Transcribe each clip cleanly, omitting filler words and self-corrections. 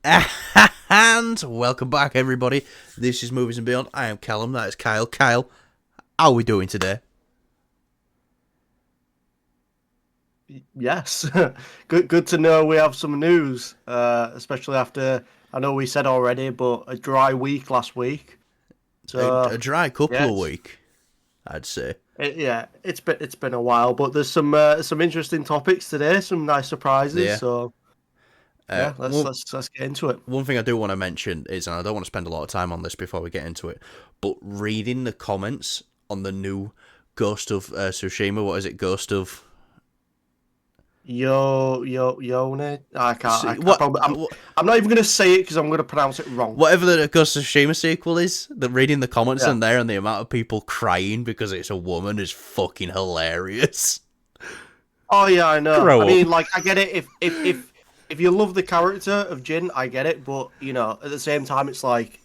And welcome back, everybody. This is Movies and Beyond. I am Callum. That is Kyle. Kyle, how are we doing today? Yes, good to know we have some news, especially after I know we said already, but a dry week last week. A So dry couple yeah, of weeks, I'd say. it's been a while, but there's some interesting topics today, some nice surprises. Yeah. So Uh, yeah, let's one, let's let's get into it. one thing I do want to mention is, and I don't want to spend a lot of time on this before we get into it, but reading the comments on the new Ghost of Tsushima, what is it? Ghost of... Yone. I What? probably I'm not even gonna say it because I'm gonna pronounce it wrong. Whatever the Ghost of Tsushima sequel is, reading the comments Yeah. on there and the amount of people crying because it's a woman is fucking hilarious. Oh yeah, I know. I Grow up. mean, like, I get it. If you love the character of Jin, I get it. But at the same time, it's like,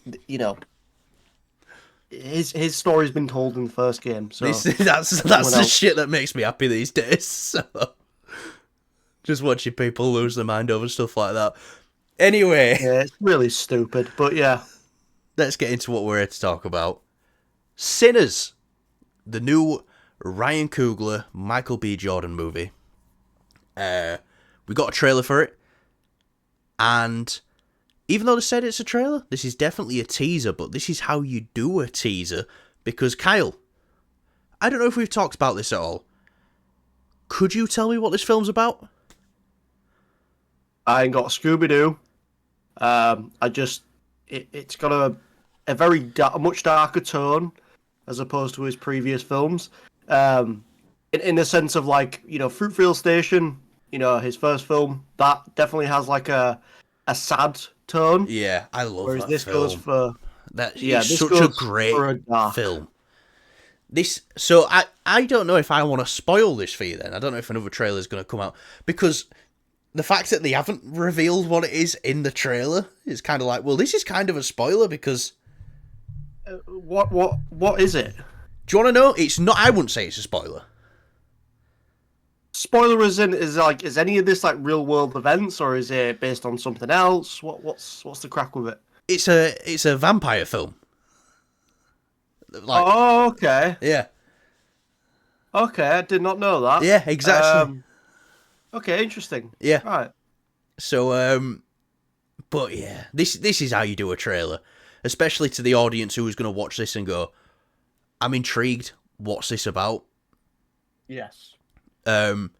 his story's been told in the first game, This so that's someone the else. shit that makes me happy these days. So, just watching people lose their mind over stuff like that. Anyway, Yeah, it's really stupid. But yeah, let's get into what we're here to talk about. Sinners, the new Ryan Coogler, Michael B. Jordan movie. We got a trailer for it, and even though they said it's a trailer, this is definitely a teaser. But this is how you do a teaser, because Kyle, I don't know if we've talked about this at all. Could you tell me what this film's about? I ain't got Scooby Doo. It's got a much darker tone as opposed to his previous films. In the sense of, like, Fruitvale Station, his first film, that definitely has like a sad tone, Yeah, I love whereas that this goes film. for That yeah, is this such a goes great for a dark. film. I don't know if I want to spoil this for you. Then I don't know if another trailer is going to come out, because the fact that they haven't revealed what it is in the trailer is kind of like, well, this is kind of a spoiler, because What is it? do you want to know? It's not. I wouldn't say it's a spoiler. Spoiler is any of this like real world events, or is it based on something else? What's the crack with it? It's a vampire film. Like, Oh, okay. yeah, Okay, I did not know that. yeah, exactly. Okay, interesting. Yeah. Right. So, but yeah, this is how you do a trailer, especially to the audience who is going to watch this and go, "I'm intrigued. What's this about?" Yes. Ryan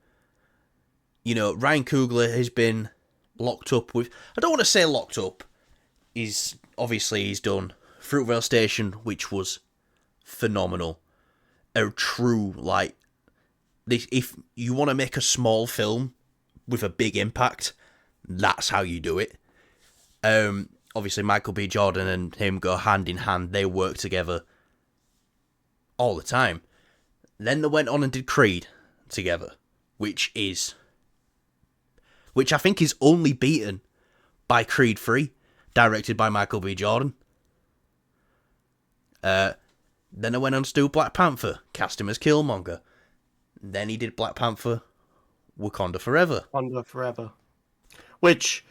Coogler has been locked up with... I don't want to say locked up. He's done Fruitvale Station, which was phenomenal. A true, like... If you want to make a small film with a big impact, that's how you do it. Obviously, Michael B. Jordan and him go hand in hand. They work together all the time. Then they went on and did Creed together, which I think is only beaten by Creed 3, directed by Michael B. Jordan. Then I went on to do Black Panther, cast him as Killmonger. Then he did Black Panther, Wakanda Forever. Wakanda Forever, which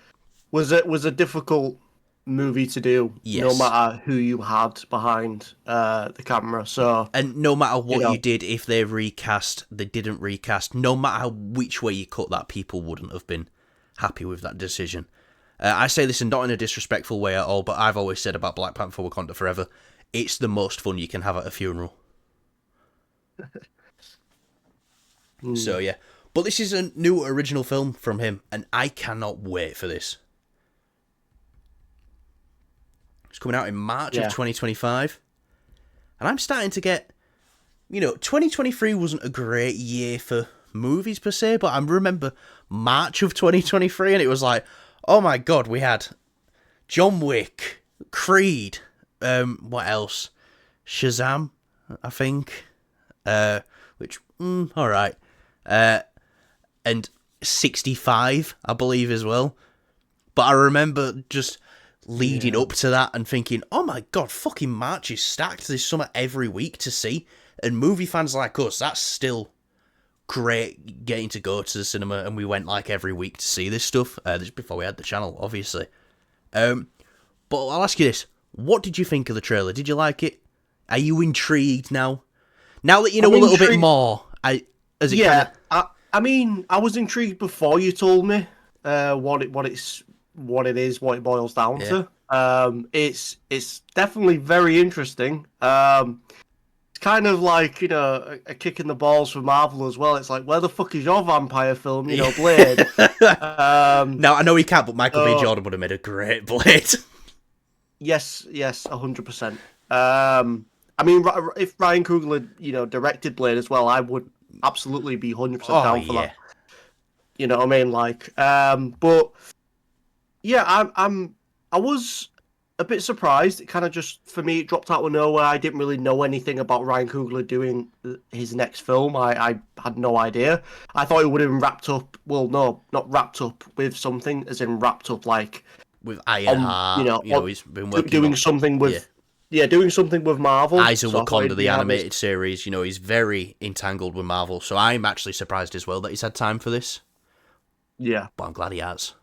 was a difficult movie to do, no Yes. matter who you had behind the camera. So And no matter what know. you did, if they didn't recast, no matter which way you cut that, people wouldn't have been happy with that decision. I say this not in a disrespectful way at all, but I've always said about Black Panther Wakanda Forever, it's the most fun you can have at a funeral. So yeah. But this is a new original film from him, and I cannot wait for this. It's coming out in March of 2025. And I'm starting to get... 2023 wasn't a great year for movies per se, but I remember March of 2023, and it was like, oh my god, we had John Wick, Creed, what else? Shazam, I think. Which, alright. And 65, I believe, as well. But I remember just leading up to that and thinking, oh my god, fucking March is stacked. There's something every week to see. And movie fans like us, that's still great getting to go to the cinema. And we went like every week to see this stuff. This is before we had the channel, obviously. But I'll ask you this. What did you think of the trailer? Did you like it? Are you intrigued now? Now that you know a little bit more, I mean, I was intrigued before you told me what it is, what it boils down to. It's definitely very interesting. It's kind of like, you know, a kick in the balls for Marvel as well. It's like, where the fuck is your vampire film? You know, Blade. Now I know he can't, but Michael B. Jordan would have made a great Blade. Yes, 100%. I mean, if Ryan Coogler, you know, directed Blade as well, I would absolutely be 100% down for that. You know what I mean? Like, but yeah, I was a bit surprised. It kind of just, for me, it dropped out of nowhere. I didn't really know anything about Ryan Coogler doing his next film. I had no idea. I thought it would have been wrapped up. Well, no, not wrapped up with something, as in wrapped up like with Ironheart. You know, he's been working doing something with. Yeah, doing something with Marvel. Eyes of Wakanda, the animated series, you know, he's very entangled with Marvel, so I'm actually surprised as well that he's had time for this. Yeah. But I'm glad he has.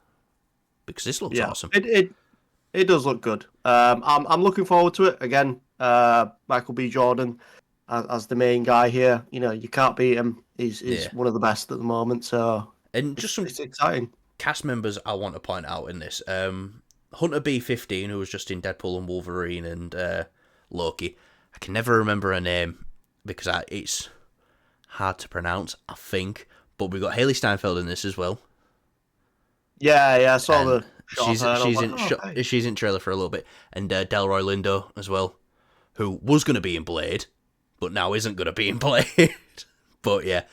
Because this looks awesome. It does look good. I'm looking forward to it. Again, Michael B. Jordan as the main guy here. You know, you can't beat him. He's one of the best at the moment, so and just some it's exciting. Cast members I want to point out in this. Hunter B-15, who was just in Deadpool and Wolverine and Loki. I can never remember her name because it's hard to pronounce, I think. But we got Haley Steinfeld in this as well. Yeah, I saw the. She's in trailer for a little bit, and Delroy Lindo as well, who was going to be in Blade, but now isn't going to be in Blade. But yeah,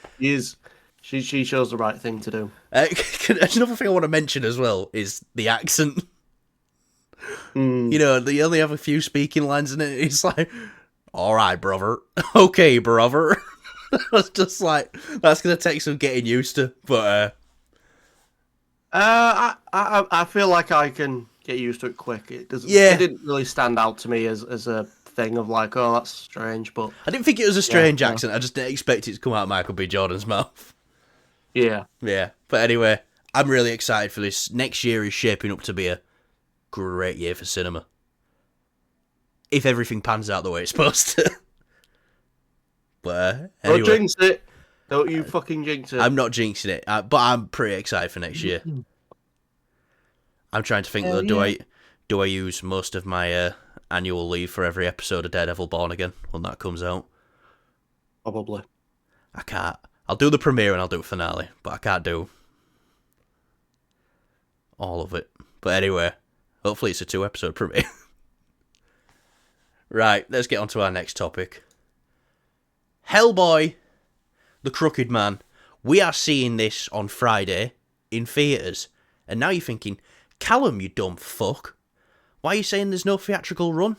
she chose the right thing to do. Another thing I want to mention as well is the accent. You know, they only have a few speaking lines in it. It's like, all right, brother. Okay, brother. That's just like, that's going to take some getting used to. But I feel like I can get used to it quick. It doesn't. Yeah. It didn't really stand out to me as a thing of like, oh, that's strange. But I didn't think it was a strange accent. I just didn't expect it to come out of Michael B. Jordan's mouth. Yeah. But anyway, I'm really excited for this. Next year is shaping up to be a great year for cinema. If everything pans out the way it's supposed to. But anyway. Don't jinx it. Don't you fucking jinx it. I'm not jinxing it, but I'm pretty excited for next year. I'm trying to think, though, do I use most of my annual leave for every episode of Daredevil Born Again when that comes out? Probably. I can't. I'll do the premiere and I'll do a finale, but I can't do all of it. But anyway, hopefully it's a 2-episode premiere. Right, let's get on to our next topic. Hellboy, the Crooked Man. We are seeing this on Friday in theatres. And now you're thinking, Callum, you dumb fuck. Why are you saying there's no theatrical run?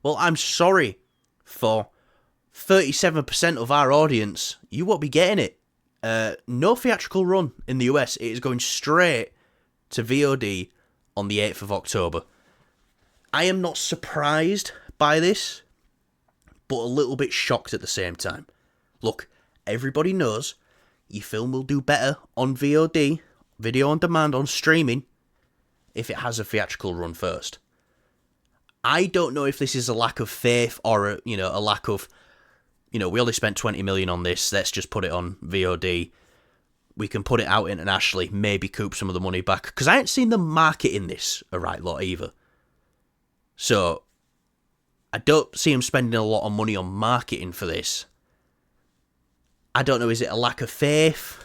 Well, I'm sorry for 37% of our audience. You won't be getting it. No theatrical run in the US. It is going straight to VOD on the 8th of October. I am not surprised by this, but a little bit shocked at the same time. Look, everybody knows your film will do better on VOD, video on demand, on streaming, if it has a theatrical run first. I don't know if this is a lack of faith or a lack of, we only spent 20 million on this, let's just put it on VOD. We can put it out internationally, maybe coop some of the money back. Because I ain't seen them marketing this a right lot either. So, I don't see them spending a lot of money on marketing for this. I don't know, is it a lack of faith?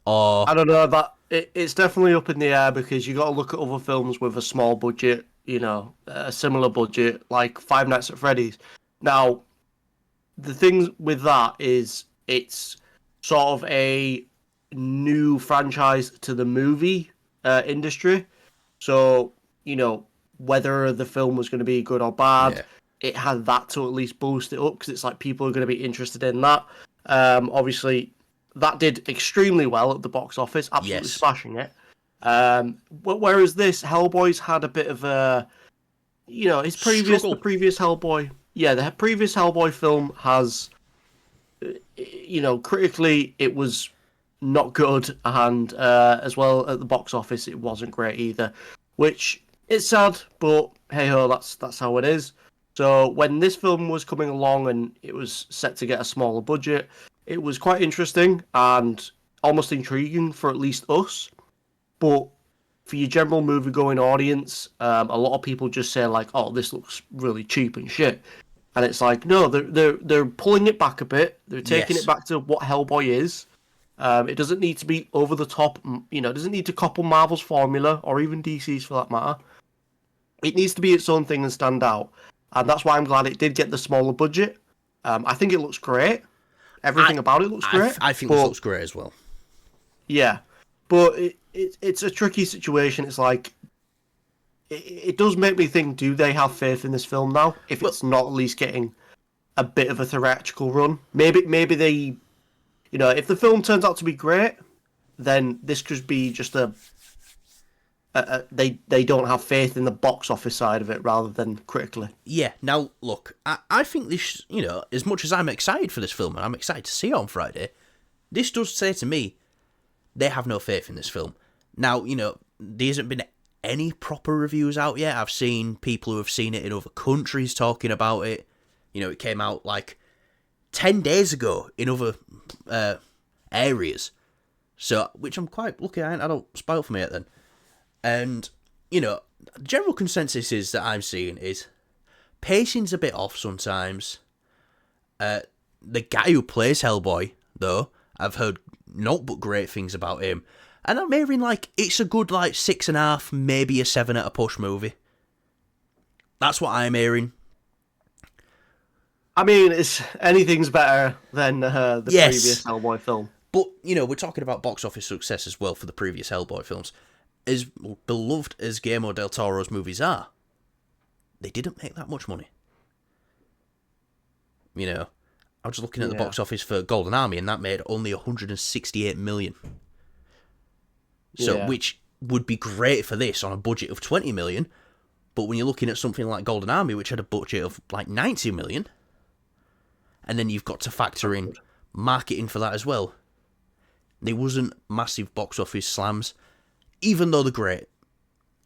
Or I don't know, that it's definitely up in the air because you got to look at other films with a small budget, a similar budget, like Five Nights at Freddy's. Now, the thing with that is it's sort of a new franchise to the movie industry. So, whether the film was going to be good or bad, it had that to at least boost it up because it's like people are going to be interested in that. Obviously, that did extremely well at the box office, absolutely smashing it. Whereas this, Hellboy's had a bit of a, the previous Hellboy, the previous Hellboy film has, critically it was not good, and as well at the box office it wasn't great either, which It's sad, but hey ho, that's how it is. So when this film was coming along and it was set to get a smaller budget, it was quite interesting and almost intriguing for at least us. But for your general movie-going audience, a lot of people just say like, "Oh, this looks really cheap and shit," and it's like, no, they're pulling it back a bit. They're taking Yes. it back to what Hellboy is. It doesn't need to be over the top. It doesn't need to copy Marvel's formula or even DC's for that matter. It needs to be its own thing and stand out, and that's why I'm glad it did get the smaller budget. I think it looks great. Everything about it looks great. I think this looks great as well. Yeah, but it's a tricky situation. It's like it does make me think: do they have faith in this film now? If it's not at least getting a bit of a theatrical run, maybe they, if the film turns out to be great, then this could be just they don't have faith in the box office side of it rather than critically. Yeah, now, look, I think this, as much as I'm excited for this film, and I'm excited to see it on Friday, this does say to me, they have no faith in this film. Now, there hasn't been any proper reviews out yet. I've seen people who have seen it in other countries talking about it. It came out, 10 days ago in other areas. So, which I'm quite lucky I don't spoil for me yet then. And, the general consensus is that I'm seeing is pacing's a bit off sometimes. The guy who plays Hellboy, though, I've heard not but great things about him. And I'm hearing, it's a good, 6.5, maybe a 7 at a push movie. That's what I'm hearing. I mean, anything's better than the previous Hellboy film. But, we're talking about box office success as well for the previous Hellboy films. As beloved as Guillermo del Toro's movies are, they didn't make that much money. I was looking at the box office for Golden Army, and that made only 168 million. So, which would be great for this on a budget of 20 million. But when you're looking at something like Golden Army, which had a budget of 90 million, and then you've got to factor in marketing for that as well, there wasn't massive box office slams. Even though they're great,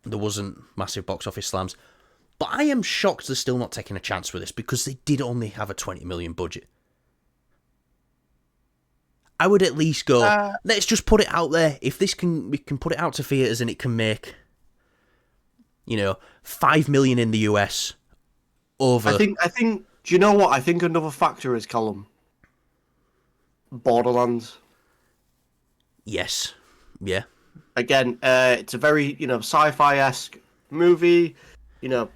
there wasn't massive box office slams. But I am shocked they're still not taking a chance with this because they did only have a 20 million budget. I would at least go, let's just put it out there. If we can put it out to theatres and it can make, 5 million in the US over. I think. Do you know what? I think another factor is, Callum, Borderlands. Yes. Yeah. Again, it's a very sci-fi-esque movie. That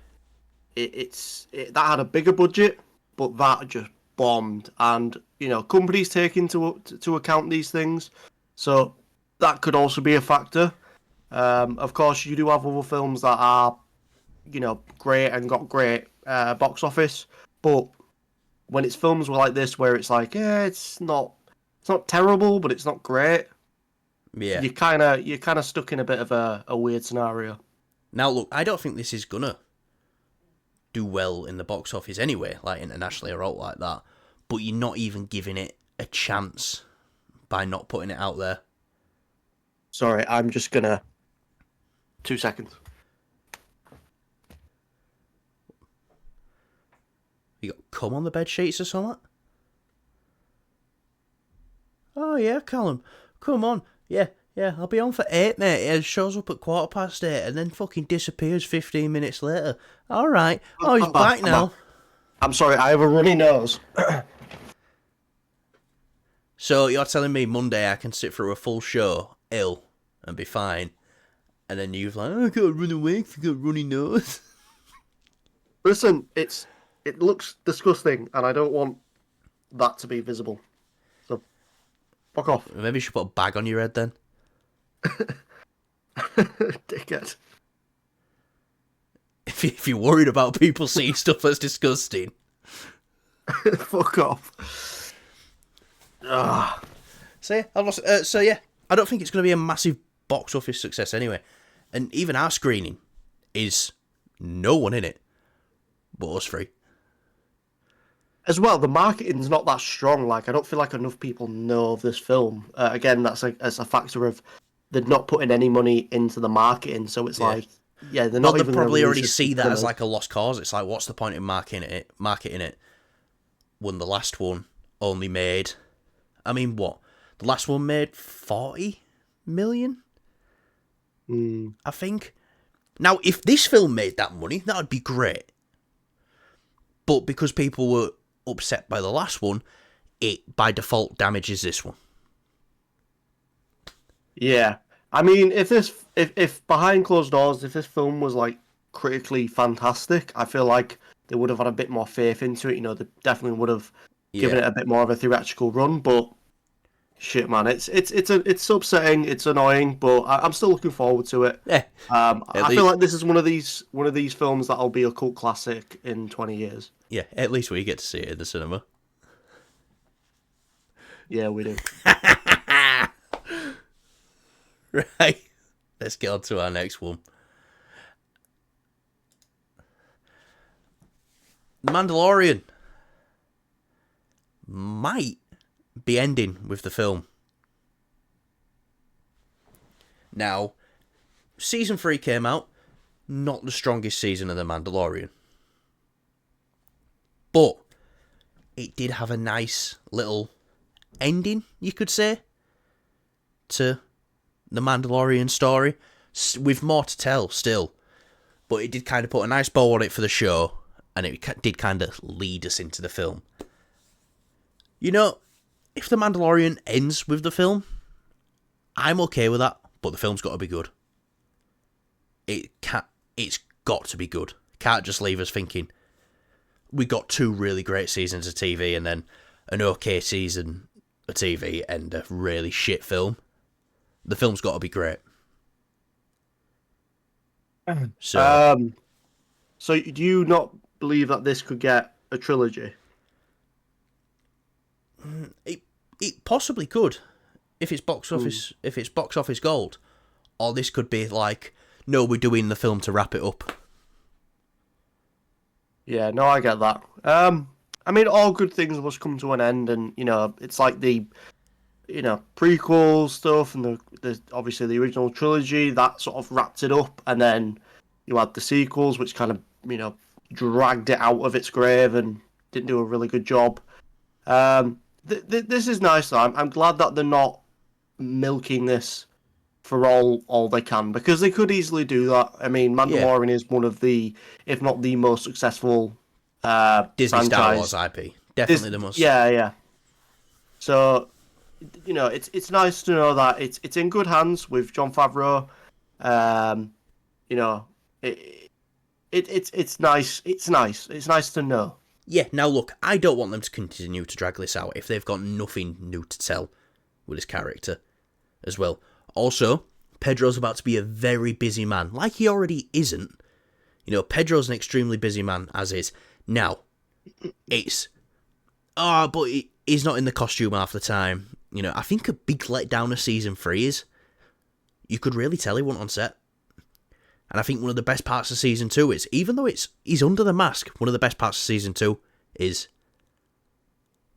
had a bigger budget, but that just bombed. And companies take into account these things, so that could also be a factor. Of course, you do have other films that are great and got great box office, but when it's films like this where it's it's not terrible, but it's not great. Yeah, you're kind of stuck in a bit of a weird scenario. Now, look, I don't think this is gonna do well in the box office anyway, internationally or out like that. But you're not even giving it a chance by not putting it out there. Sorry, I'm just gonna 2 seconds. You got cum on the bed sheets or something? Oh yeah, Callum, come on. Yeah, I'll be on for 8, mate. It shows up at 8:15 and then fucking disappears 15 minutes later. Alright. Oh, he's back now. I'm sorry, I have a runny nose. So you're telling me Monday I can sit through a full show, ill, and be fine, and then you've I gotta run away because I got a runny nose? Listen, it looks disgusting, and I don't want that to be visible. So, fuck off. Maybe you should put a bag on your head then. Dickhead. If you're worried about people seeing stuff that's disgusting. Fuck off. So yeah, I don't think it's going to be a massive box office success anyway. And even our screening is no one in it but us three. As well, the marketing's not that strong. I don't feel like enough people know of this film. Again, that's a factor of they're not putting any money into the marketing. So it's yeah, they're But not they even going to probably release already a see that as sequel. like a lost cause. It's like, what's the point in marketing it when the last one only made, I mean, what? The last one made 40 million, I think. Now, if this film made that money, that would be great. But because people were upset by the last one, it by default damages this one. Yeah, I mean, if behind closed doors, if this film was like critically fantastic, I feel like they would have had a bit more faith into it. You know, they definitely would have given Yeah. it a bit more of a theatrical run. But shit, man, it's upsetting, it's annoying, but I'm still looking forward to it. Yeah. At I feel least, like this is one of these films that'll be a cult classic in 20 years. yeah, at least we get to see it in the cinema. Yeah, we do. Right. Let's get on to our next one. The Mandalorian might be ending with the film. Now, season 3 came out, not the strongest season of The Mandalorian. But it did have a nice little ending, you could say, to the Mandalorian story, with more to tell still. But it did kind of put a nice bow on it for the show, and it did kind of lead us into the film. You know, if The Mandalorian ends with the film, I'm okay with that, but the film's got to be good. It's got to be good. Can't just leave us thinking, we got 2 really great seasons of TV and then an okay season of TV and a really shit film. The film's got to be great. So, So do you not believe that this could get a trilogy? it possibly could, if it's box office gold, or this could be like, no, we're doing the film to wrap it up. Yeah, no, I get that. I mean, all good things must come to an end, and you know, it's like the prequel stuff and the obviously the original trilogy that sort of wrapped it up, and then you had the sequels, which kind of dragged it out of its grave and didn't do a really good job. This is nice though. I'm glad that they're not milking this for all they can, because they could easily do that. I mean, Yeah, Mandalorian is one of the, if not the most successful Disney Star Wars franchise. IP, definitely the most. Yeah. So, it's nice to know that it's in good hands with Jon Favreau. You know, it's nice. It's nice. It's nice to know. Yeah, now look, I don't want them to continue to drag this out if they've got nothing new to tell with his character as well. Also, Pedro's about to be a very busy man, like he already isn't. Pedro's an extremely busy man, as is. Now, but he's not in the costume half the time. I think a big letdown of season 3 is, you could really tell he wasn't on set. And I think one of the best parts of season 2 is, even though he's under the mask, one of the best parts of season 2 is,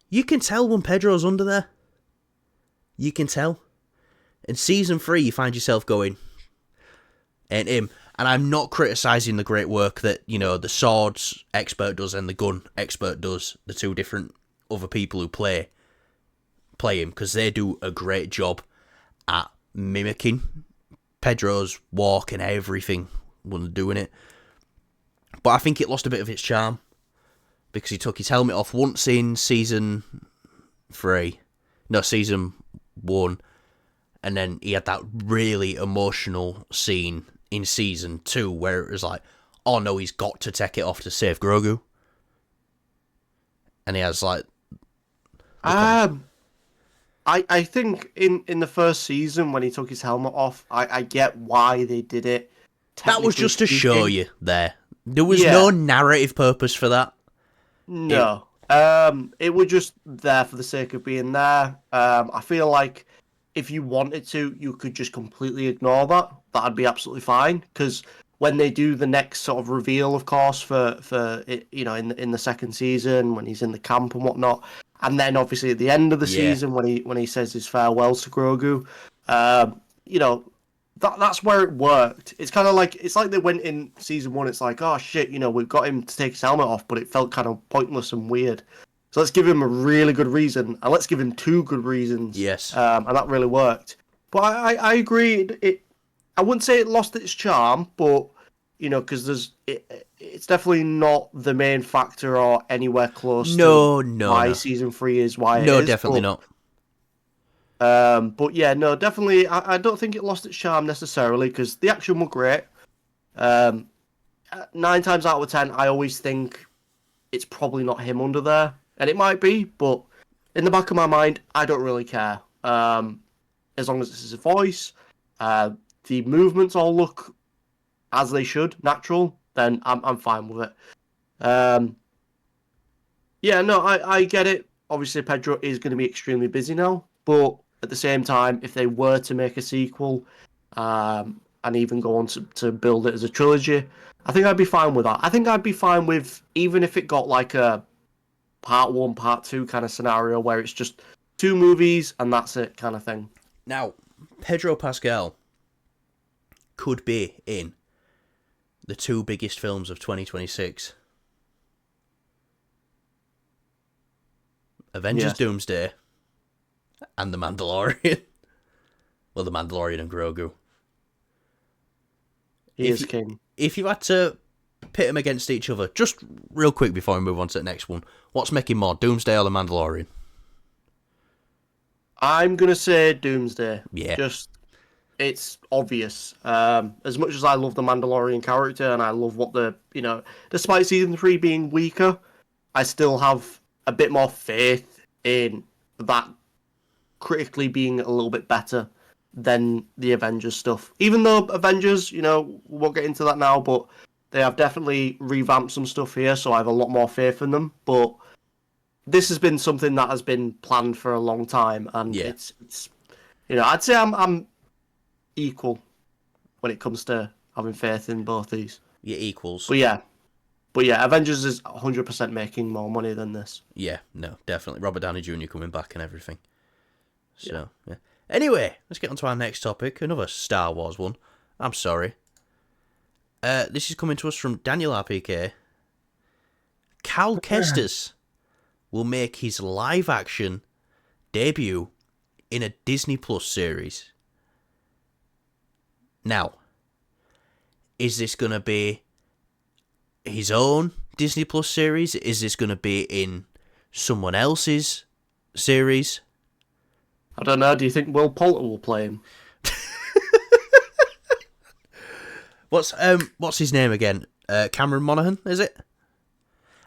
you can tell when Pedro's under there. You can tell. In season 3, you find yourself going, ain't him. And I'm not criticising the great work that, the swords expert does and the gun expert does, the 2 different other people who play him, because they do a great job at mimicking Pedro's walk and everything when they're doing it. But I think it lost a bit of its charm, because he took his helmet off once in season 1, and then he had that really emotional scene in season 2 where it was like, oh no, he's got to take it off to save Grogu. And he has like... I think in the first season when he took his helmet off, I get why they did it. That was just to show you there. There was no narrative purpose for that. No. It was just there for the sake of being there. I feel like if you wanted to, you could just completely ignore that. That'd be absolutely fine. Because when they do the next sort of reveal, of course, for it, in the second season, when he's in the camp and whatnot, and then obviously at the end of the season when he says his farewells to Grogu, that's where it worked. It's kind of like they went in season 1. It's like, oh shit, we've got him to take his helmet off, but it felt kind of pointless and weird. So let's give him a really good reason, and let's give him 2 good reasons. Yes. And that really worked. But I agree. I wouldn't say it lost its charm, but because it's definitely not the main factor or anywhere close to why season 3 is why it is. No, definitely not. But yeah, no, definitely. I don't think it lost its charm necessarily because the action was great. 9 times out of 10, I always think it's probably not him under there, and it might be, but in the back of my mind, I don't really care. As long as it's his voice, the movements all look as they should, natural, then I'm fine with it. Yeah, no, I get it. Obviously, Pedro is going to be extremely busy now, but at the same time, if they were to make a sequel, and even go on to build it as a trilogy, I think I'd be fine with that. I think I'd be fine with even if it got like a part 1, part 2 kind of scenario where it's just 2 movies and that's it kind of thing. Now, Pedro Pascal could be in the 2 biggest films of 2026. Avengers Doomsday and The Mandalorian. Well, The Mandalorian and Grogu. He is king. If you had to pit them against each other, just real quick before we move on to the next one, what's making more, Doomsday or The Mandalorian? I'm going to say Doomsday. Yeah. It's obvious. As much as I love the Mandalorian character and I love what despite season 3 being weaker, I still have a bit more faith in that critically being a little bit better than the Avengers stuff. Even though Avengers, we won't get into that now, but they have definitely revamped some stuff here, so I have a lot more faith in them. But this has been something that has been planned for a long time, and it's I'd say I'm equal when it comes to having faith in both these. You're equals. But yeah, Avengers is 100% making more money than this. Yeah, no, definitely. Robert Downey Jr. coming back and everything. So, yeah. Anyway, let's get on to our next topic. Another Star Wars one. I'm sorry. This is coming to us from Daniel RPK. Cal Kestis will make his live-action debut in a Disney Plus series. Now, is this going to be his own Disney Plus series? Is this going to be in someone else's series? I don't know. Do you think Will Poulter will play him? What's his name again? Cameron Monaghan, is it?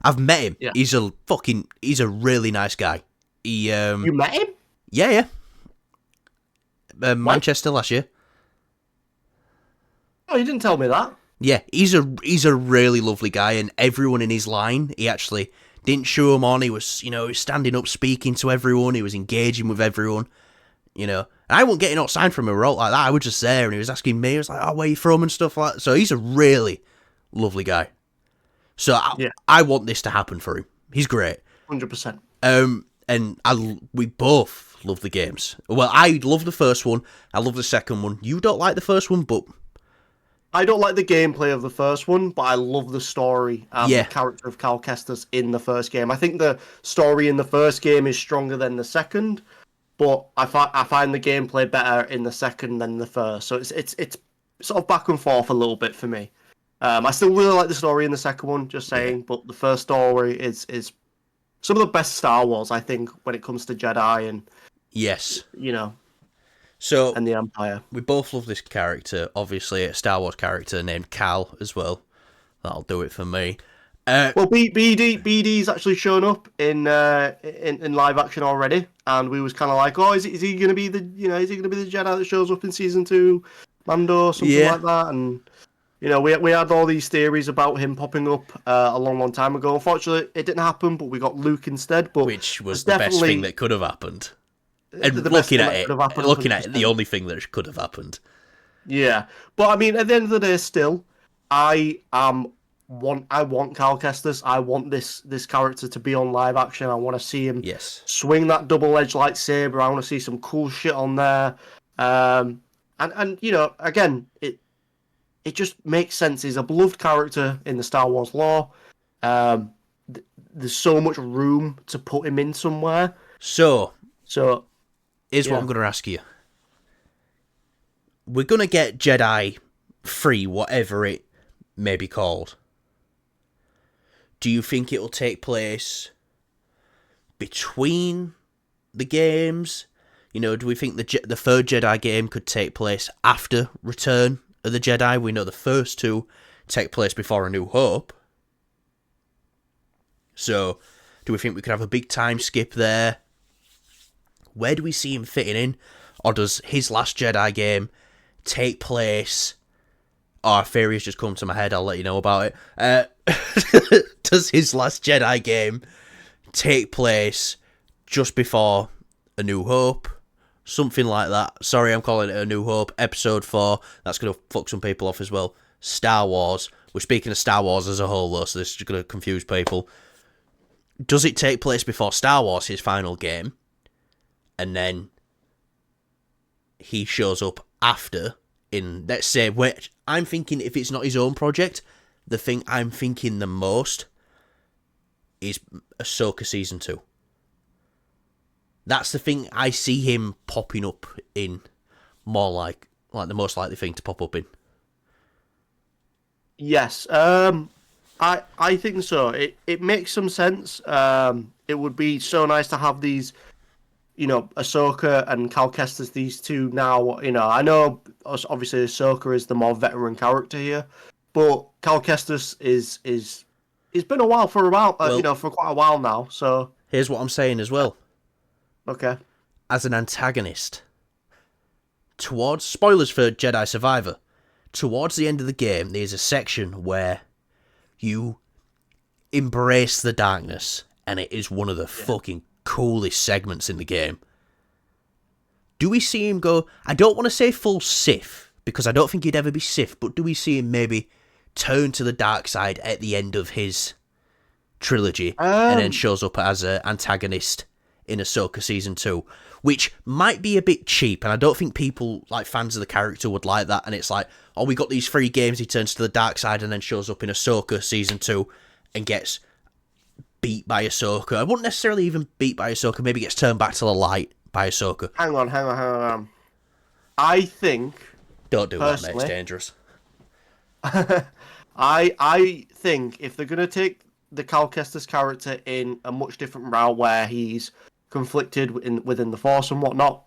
I've met him. Yeah. He's a really nice guy. You met him? Yeah. Manchester last year. Oh, you didn't tell me that. Yeah, he's a really lovely guy, and everyone in his line, he actually didn't show him on. He was, he was standing up, speaking to everyone. He was engaging with everyone, And I wasn't getting out signed from him or out like that. I was just there, and he was asking me. I was like, "Oh, where you from?" and stuff like that. So he's a really lovely guy. So I want this to happen for him. He's great. 100%. And we both love the games. Well, I love the first one. I love the second one. You don't like the first one, but I don't like the gameplay of the first one, but I love the story and the character of Cal Kestis in the first game. I think the story in the first game is stronger than the second, but I find the gameplay better in the second than the first. So it's sort of back and forth a little bit for me. I still really like the story in the second one, just saying, but the first story is some of the best Star Wars, I think, when it comes to Jedi and So and the Empire. We both love this character, obviously a Star Wars character named Cal as well. That'll do it for me. Well, BD's actually shown up in live action already, and we was kind of like, oh, is he going to be the Jedi that shows up in season 2, Mando, something like that? And we had all these theories about him popping up a long time ago. Unfortunately, it didn't happen, but we got Luke instead. But which was the best thing that could have happened. And looking at it, the only thing that could have happened. Yeah, but I mean, at the end of the day, still, I want Cal Kestis. I want this character to be on live action. I want to see him swing that double-edged lightsaber. I want to see some cool shit on there. And And you know, again, it just makes sense. He's a beloved character in the Star Wars lore. Um, there's so much room to put him in somewhere. So, So, here's what yeah. I'm going to ask you. We're going to get Jedi 3, whatever it may be called. Do you think it'll take place between the games? You know, do we think the third Jedi game could take place after Return of the Jedi? We know the first two take place before A New Hope. So, do we think we could have a big time skip there? Where do we see him fitting in? Or does his Last Jedi game take place... Oh, a theory's just come to my head, I'll let you know about it. Does his Last Jedi game take place just before A New Hope? Something like that. Sorry, I'm calling it A New Hope. Episode 4. That's going to fuck some people off as well. Star Wars. We're speaking of Star Wars as a whole, though, so this is just going to confuse people. Does it take place before Star Wars, his final game? And then he shows up after in, let's say, which I'm thinking if it's not his own project, the thing I'm thinking the most is Ahsoka Season 2. That's the thing I see him popping up in more like the most likely thing to pop up in. Yes. I think so. It makes some sense. It would be so nice to have these, you know, Ahsoka and Cal Kestis, these two now. You know, I know obviously Ahsoka is the more veteran character here, but Cal Kestis is it's been a while for Well, you know, for quite a while now. So here's what I'm saying as well. okay. As an antagonist, towards spoilers for Jedi Survivor, towards the end of the game, there's a section where you embrace the darkness, and it is one of the fucking coolest segments in the game. Do we see him go... I don't want to say full Sith, because I don't think he'd ever be Sith, but do we see him maybe turn to the dark side at the end of his trilogy, and then shows up as an antagonist in Ahsoka Season 2, which might be a bit cheap, and I don't think people, like fans of the character, would like that, and it's like, oh, we got these 3 games, he turns to the dark side and then shows up in Ahsoka Season 2 and gets beat by Ahsoka. I wouldn't necessarily even beat by Ahsoka, maybe gets turned back to the light by Ahsoka. Hang on. I think... Don't do that, mate, it's dangerous. I think if they're going to take the Cal Kestis character in a much different route where he's conflicted within the Force and whatnot,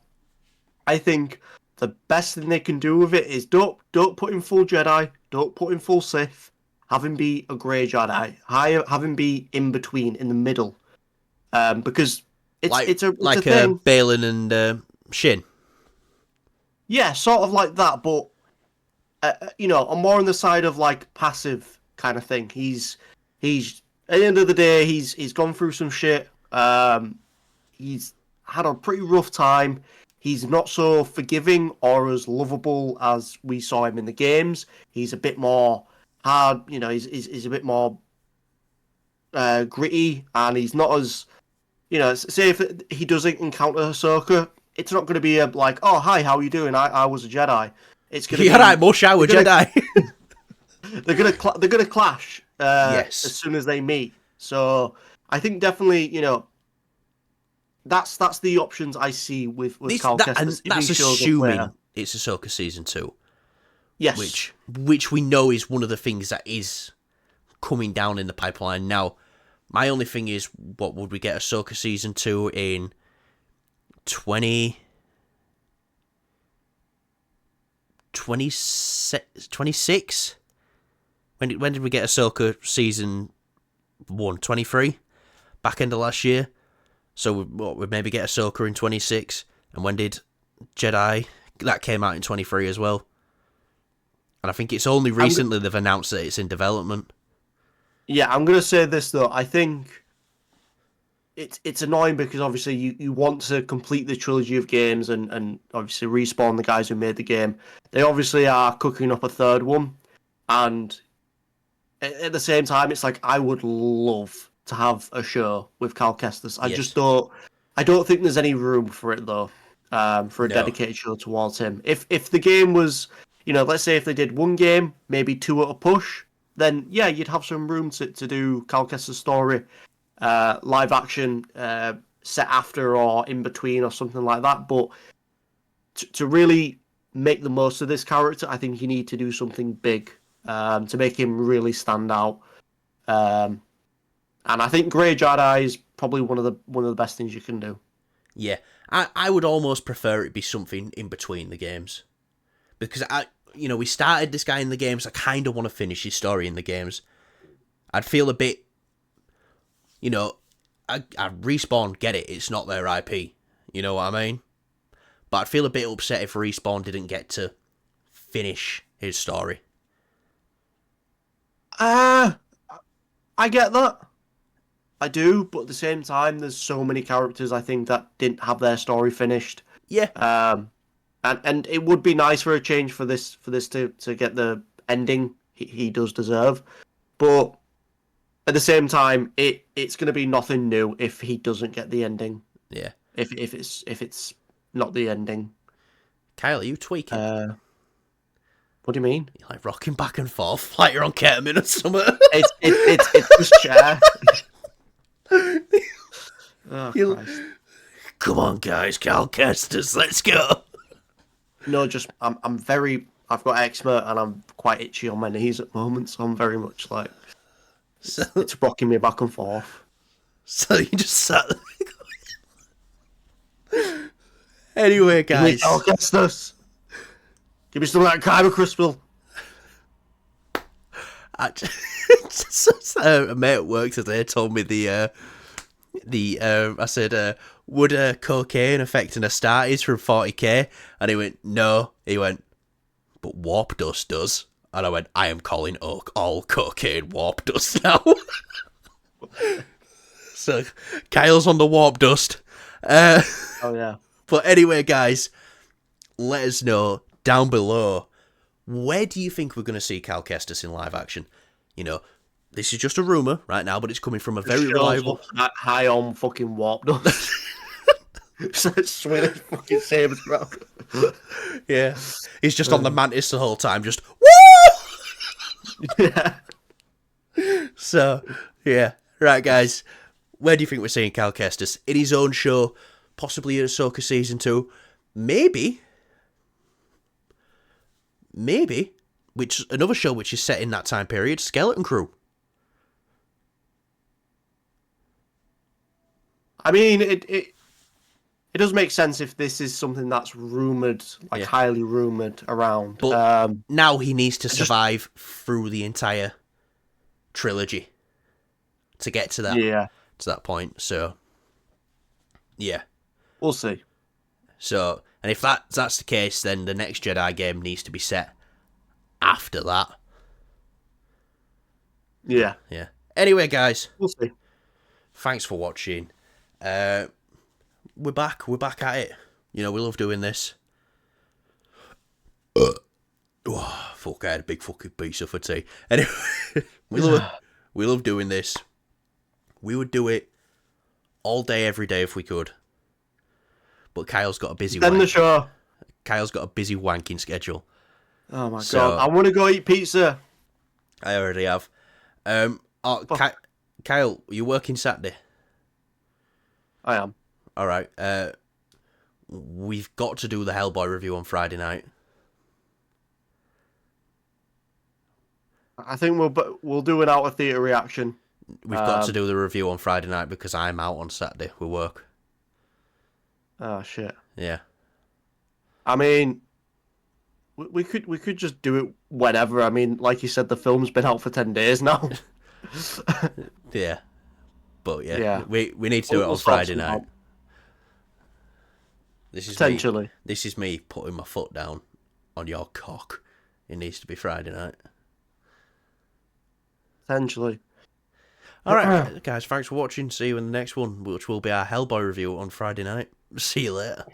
I think the best thing they can do with it is don't put him full Jedi, don't put him full Sith, have him be a grey Jedi, have him be in between, in the middle, because it's a thing. Balin and Shin. Yeah, sort of like that, but you know, I'm more on the side of like passive kind of thing. He's at the end of the day, he's gone through some shit. He's had a pretty rough time. He's not so forgiving or as lovable as we saw him in the games. He's a bit more hard, you know. He's a bit more gritty, and he's not as, you know. Say if he doesn't encounter Ahsoka, it's not going to be a like, oh hi, how are you doing? I was a Jedi. It's going to be right, Mush, I was Jedi. they're gonna clash yes. as soon as they meet. So I think definitely, you know, that's the options I see with Cal Kestis. And that's assuming it's Ahsoka Season 2. Yes. Which we know is one of the things that is coming down in the pipeline. Now, my only thing is, what would we get Ahsoka Season 2 in 26? When did we get Ahsoka Season 1? 23? Back end of last year? So we'd maybe get Ahsoka in 26. And when did Jedi... That came out in 23 as well. And I think it's only recently they've announced that it's in development. Yeah, I'm going to say this, though. I think it's annoying because obviously you want to complete the trilogy of games and obviously Respawn, the guys who made the game. They obviously are cooking up a third one. And at the same time, it's like, I would love to have a show with Cal Kestis. I don't think there's any room for it, though. for a No. dedicated show towards him. If the game was, let's say if they did one game, maybe two at a push, then yeah, you'd have some room to do Cal Kestis' story, live action, set after or in between or something like that. But to really make the most of this character, I think you need to do something big to make him really stand out. And I think Greyjoy Eye is probably one of the best things you can do. Yeah, I would almost prefer it be something in between the games, because we started this guy in the games. I kind of want to finish his story in the games. I'd feel a bit, I Respawn, get it, it's not their IP, you know what I mean? But I'd feel a bit upset if Respawn didn't get to finish his story. I get that. I do, but at the same time, there's so many characters I think that didn't have their story finished. Yeah. And it would be nice for a change for this to get the ending he does deserve. But at the same time, it's going to be nothing new if he doesn't get the ending. Yeah. If it's not the ending. Kyle, are you tweaking? What do you mean? You're like rocking back and forth like you're on ketamine or something. It's this chair. Oh, Christ. Come on, guys, Cal Kestis, let's go. No, just I've got eczema and I'm quite itchy on my knees at the moment, so I'm very much like it's rocking me back and forth. So you just sat there. Anyway, guys. Cal Kestis. Give me some of that Kyber Crystal. A mate at work today told me I said, would cocaine affect an Astartes from 40k? And he went, no. He went, but warp dust does. And I went, I am calling all cocaine warp dust now. So Kyle's on the warp dust. Oh yeah. But anyway, guys, let us know down below, where do you think we're going to see Cal Kestis in live action? This is just a rumour right now, but it's coming from a very reliable... High on fucking warp dust. Swinging fucking sabres around. Yeah. He's just on the mantis the whole time, just... Woo! Yeah. So, yeah. Right, guys. Where do you think we're seeing Cal Kestis? In his own show, possibly in Ahsoka Season 2. Maybe, another show which is set in that time period, Skeleton Crew. I mean, it does make sense if this is something that's rumoured, highly rumoured around. But now he needs to survive through the entire trilogy to get to that. Yeah. To that point. So, yeah, we'll see. So, and if that's the case, then the next Jedi game needs to be set after that. Yeah. Yeah. Anyway, guys, we'll see. Thanks for watching. We're back at it. We love doing this. Fuck, I had a big fucking pizza for tea. Anyway, we love doing this. We would do it all day, every day if we could. But Kyle's got a busy the show. Kyle's got a busy wanking schedule. Oh my god, I want to go eat pizza. I already have. Kyle, are you working Saturday? I am. All right. We've got to do the Hellboy review on Friday night. I think we'll do an out of theatre reaction. We've got to do the review on Friday night because I'm out on Saturday with work. Oh shit. Yeah. I mean, we could just do it whenever. I mean, like you said, the film's been out for 10 days now. Yeah. But yeah. We need to do it on Friday night. This is potentially. This is me putting my foot down on your cock. It needs to be Friday night. Potentially. All right, guys. Thanks for watching. See you in the next one, which will be our Hellboy review on Friday night. See you later.